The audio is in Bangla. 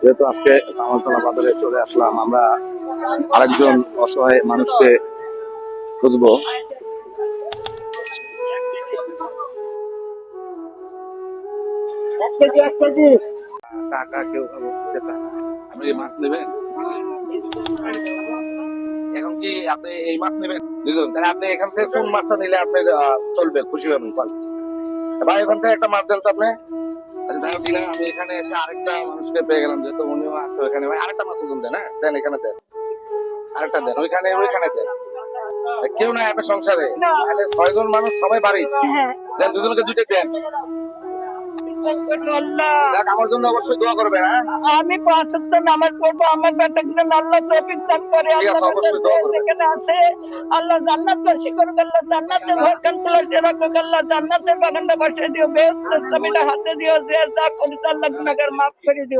যেহেতু আজকে কামালতলা বাজারে চলে আসলাম, আমরা আরেকজন অসহায় মানুষকে খুঁজবো। টাকা কেউ দিতে চায় না। আপনি কি মাছ নেবেন? এখন কি আপনি এই মাছ নেবেন দুজন? তাহলে আপনি এখান থেকে কোন মাছটা নিলে আপনার চলবে, খুশি হবেন? বল ভাই, ওখান থেকে একটা মাছ দেন তো আপনি। আচ্ছা তাই কিনা, আমি এখানে এসে আরেকটা মানুষকে পেয়ে গেলাম, যেহেতু উনিও আছে ওখানে। ভাই আরেকটা মাছ ওজন দেন, হ্যাঁ দেন, এখানে দেন, আরেকটা দেন, ওইখানে ওইখানে দেন। কেউ নাই আপনার সংসারে? তাহলে 6 জন মানুষ, সবাই বাড়ি। দেন, দুজনকে দুইটা দেন। দেখ, আমার জন্য অবশ্যই দোয়া করবেন, হ্যাঁ? আমি 5 ওয়াক্ত নামাজ পড়বো, আমার বেটাকে যেন আল্লাহ তৌফিক দান করে। ঠিক আছে, আল্লাহ অবশ্যই দোয়া করবেন। যেখানে আছে আল্লাহ জান্নাতবাসী করুক, আল্লাহ জান্নাতের বাগান খুলে রাখুক, আল্লাহ জান্নাতের বাগানটা বসিয়ে দিও, বেহেশতের চাবিটা হাতে দিও, যে যা করিস আল্লাহ গুনাহগার মাফ করে দিও।